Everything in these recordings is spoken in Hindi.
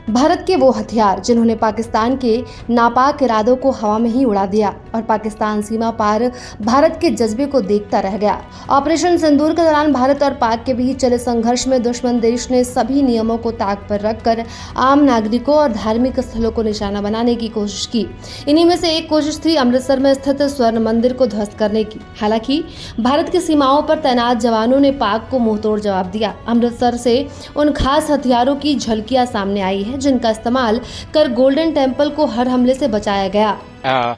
भारत के वो हथियार जिन्होंने पाकिस्तान के नापाक इरादों को हवा में ही उड़ा दिया और पाकिस्तान सीमा पार भारत के जज्बे को देखता रह गया। ऑपरेशन सिंदूर के दौरान भारत और पाक के बीच चले संघर्ष में दुश्मन देश ने सभी नियमों को ताक पर रखकर आम नागरिकों और धार्मिक स्थलों को निशाना बनाने की कोशिश की। इन्हीं में से एक कोशिश थी अमृतसर में स्थित स्वर्ण मंदिर को ध्वस्त करने की। हालांकि भारत की सीमाओं पर तैनात जवानों ने पाक को मुंहतोड़ जवाब दिया। अमृतसर से उन खास हथियारों की झलकियां सामने आई है जिनका इस्तेमाल कर गोल्डन टेम्पल को हर हमले से बचाया गया।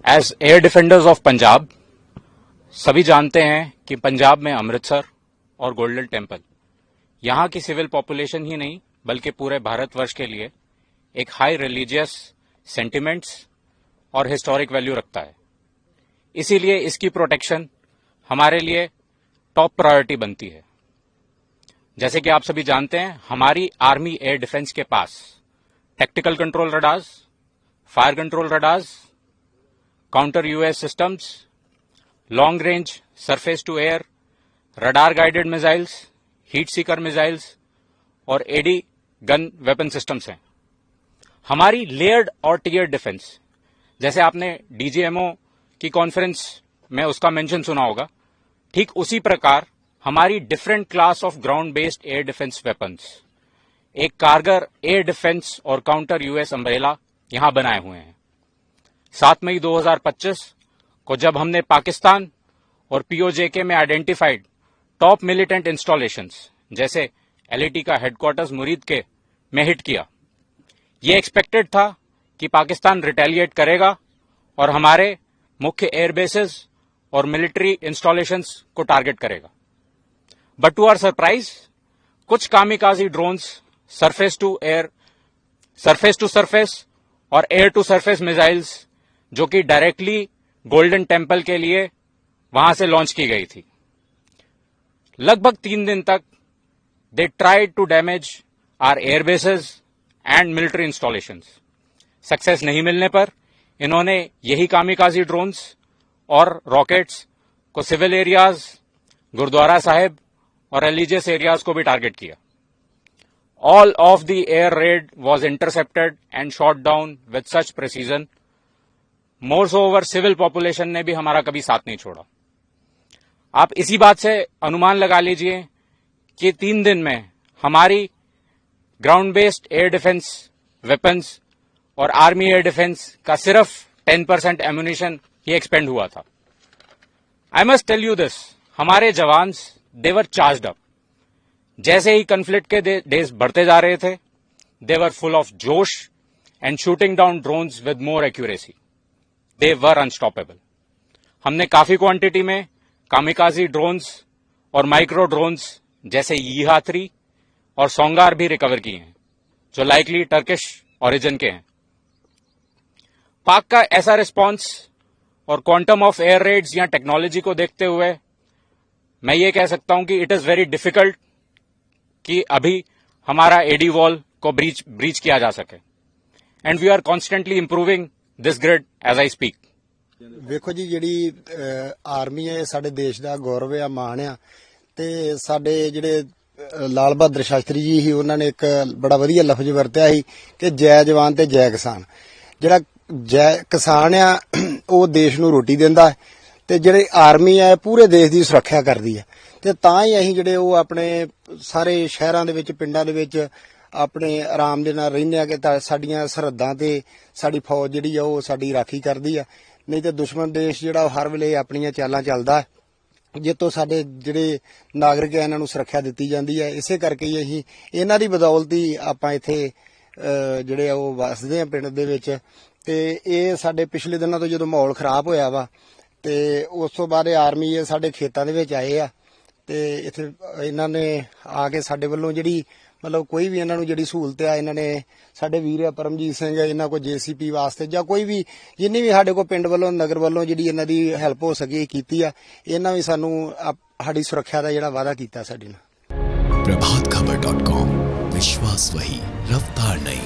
As air defenders of Punjab, सभी जानते हैं कि पंजाब में अमृतसर और गोल्डन टेम्पल यहाँ की सिविल पॉपुलेशन ही नहीं बल्कि पूरे भारतवर्ष के लिए एक हाई रिलीजियस सेंटिमेंट्स और हिस्टोरिक वैल्यू रखता है। इसीलिए इसकी प्रोटेक्शन हमारे लिए टॉप प्रायोरिटी बनती है। जैसे कि आप सभी जानते हैं, हमारी आर्मी एयर डिफेंस के पास tactical control radars, fire control radars, counter US systems, long range surface to air, radar guided missiles, heat seeker missiles और एडी गन वेपन सिस्टम्स हैं। हमारी लेयर्ड और टियर डिफेंस, जैसे आपने डीजीएमओ की कॉन्फ्रेंस में उसका मेंशन सुना होगा, ठीक उसी प्रकार हमारी different class of ground based air defence weapons, एक कारगर एयर डिफेंस और काउंटर यूएस अम्ब्रेला यहां बनाए हुए हैं। 7 मई 2025 को जब हमने पाकिस्तान और पीओजेके में आइडेंटिफाइड टॉप मिलिटेंट इंस्टॉलेशंस जैसे एलएटी का हेडक्वार्टर्स मुरीद के में हिट किया, ये एक्सपेक्टेड था कि पाकिस्तान रिटेलिएट करेगा और हमारे मुख्य एयरबेसेस और मिलिट्री इंस्टॉलेशंस को टारगेट करेगा। बट टू आवर सरप्राइज, कुछ kamikaze drones surface to surface और एयर टू सरफेस मिसाइल्स जो कि डायरेक्टली गोल्डन टेम्पल के लिए वहां से लॉन्च की गई थी, लगभग 3 दिन तक they tried to damage our airbases and military installations. Success नहीं मिलने पर इन्होंने यही कामिकाजी ड्रोन्स और रॉकेट्स को सिविल एरियाज, गुरुद्वारा साहिब और रिलीजियस एरियाज को भी टारगेट किया। All of the air raid was intercepted and shot down with such precision. More so over civil population ने भी हमारा कभी साथ नहीं छोड़ा। आप इसी बात से अनुमान लगा लीजिए कि 3 दिन में हमारी ground based air defence weapons और आर्मी एयर डिफेंस का सिर्फ 10% एम्यूनिशन ही एक्सपेंड हुआ था। I must tell you this, हमारे jawans they were charged up. जैसे ही कन्फ्लिक्ट के डेज बढ़ते जा रहे थे, दे वर फुल ऑफ जोश and shooting down drones with more accuracy. They were unstoppable. हमने काफी क्वांटिटी में कामिकाजी ड्रोन्स और माइक्रो ड्रोन्स जैसे यीहा 3 और सोंगार भी रिकवर किए हैं, जो लाइकली टर्किश ओरिजिन के हैं। पाक का ऐसा रिस्पॉन्स और क्वांटम ऑफ एयर रेड्स या टेक्नोलॉजी को देखते हुए मैं ये कह सकता हूं कि इट इज वेरी डिफिकल्ट कि अभी हमारा एडी वॉल को ब्रीच किया जा सके, and we are constantly improving this grid as I speak. ਵੇਖੋ ਜੀ, ਜਿਹੜੀ ਆਰਮੀ ਹੈ ਸਾਡੇ ਦੇਸ਼ ਦਾ ਗੌਰਵ ਆ, ਮਾਣ ਆ। ਤੇ ਸਾਡੇ ਜਿਹੜੇ ਲਾਲ ਬਹਾਦਰ ਸ਼ਾਸਤਰੀ ਜੀ ਸੀ, ਉਹਨਾਂ ਨੇ ਇੱਕ ਬੜਾ ਵਧੀਆ ਲਫ਼ਜ਼ ਵਰਤਿਆ ਸੀ ਕਿ ਜੈ ਜਵਾਨ ਤੇ ਜੈ ਕਿਸਾਨ। ਜਿਹੜਾ ਜੈ ਕਿਸਾਨ ਆ ਉਹ ਦੇਸ਼ ਨੂੰ ਰੋਟੀ ਦਿੰਦਾ ਤੇ ਜਿਹੜੇ ਆਰਮੀ ਆ ਪੂਰੇ ਦੇਸ਼ ਦੀ ਸੁਰੱਖਿਆ ਕਰਦੀ ਆ। ਤੇ ਤਾਂ ਹੀ ਅਸੀਂ ਜਿਹੜੇ ਉਹ ਆਪਣੇ ਸਾਰੇ ਸ਼ਹਿਰਾਂ ਦੇ ਵਿੱਚ, ਪਿੰਡਾਂ ਦੇ ਵਿੱਚ ਆਪਣੇ ਆਰਾਮ ਦੇ ਨਾਲ ਰਹਿੰਦੇ ਆ ਕਿ ਸਾਡੀਆਂ ਸਰਹੱਦਾਂ ਤੇ ਸਾਡੀ ਫੌਜ ਜਿਹੜੀ ਆ ਉਹ ਸਾਡੀ ਰਾਖੀ ਕਰਦੀ ਆ। ਨਹੀਂ ਤੇ ਦੁਸ਼ਮਣ ਦੇਸ਼ ਜਿਹੜਾ ਉਹ ਹਰ ਵੇਲੇ ਆਪਣੀਆਂ ਚਾਲਾਂ ਚੱਲਦਾ, ਜਿੱਤੋਂ ਸਾਡੇ ਜਿਹੜੇ ਨਾਗਰਿਕ ਆ ਇਹਨਾਂ ਨੂੰ ਸੁਰੱਖਿਆ ਦਿੱਤੀ ਜਾਂਦੀ ਹੈ। ਇਸੇ ਕਰਕੇ ਹੀ ਅਸੀਂ ਇਹਨਾਂ ਦੀ ਬਦੌਲਤ ਹੀ ਆਪਾਂ ਇੱਥੇ ਜਿਹੜੇ ਆ ਉਹ ਵਸਦੇ ਆ ਪਿੰਡ ਦੇ ਵਿੱਚ। ਤੇ ਇਹ ਸਾਡੇ ਪਿਛਲੇ ਦਿਨਾਂ ਤੋਂ ਜਦੋਂ ਮਾਹੌਲ ਖਰਾਬ ਹੋਇਆ ਵਾ ਤੇ ਉਸ ਤੋਂ ਬਾਅਦ ਆਰਮੀ ਇਹ ਸਾਡੇ ਖੇਤਾਂ ਦੇ ਵਿੱਚ ਆਏ ਆ ਤੇ ਇੱਥੇ ਇਹਨਾਂ ਨੇ ਆ ਕੇ ਸਾਡੇ ਵੱਲੋਂ ਜਿਹੜੀ ਮਤਲਬ ਕੋਈ ਵੀ ਇਹਨਾਂ ਨੂੰ ਜਿਹੜੀ ਸਹੂਲਤ ਆ, ਇਹਨਾਂ ਨੇ ਸਾਡੇ ਵੀਰ ਆ ਪਰਮਜੀਤ ਸਿੰਘ, ਇਹਨਾਂ ਕੋਲ ਜੇਸੀਪੀ ਵਾਸਤੇ ਜਾਂ ਕੋਈ ਵੀ ਜਿੰਨੀ ਵੀ ਸਾਡੇ ਕੋਲ ਪਿੰਡ ਵੱਲੋਂ, ਨਗਰ ਵੱਲੋਂ ਜਿਹੜੀ ਇਹਨਾਂ ਦੀ ਹੈਲਪ ਹੋ ਸਕੀ ਕੀਤੀ ਆ। ਇਹਨਾਂ ਵੀ ਸਾਨੂੰ ਸਾਡੀ ਸੁਰੱਖਿਆ ਦਾ ਜਿਹੜਾ ਵਾਅਦਾ ਕੀਤਾ ਸਾਡੇ ਨਾਲ। प्रभातखबर.com, विश्वास वही, रफ्तार नहीं।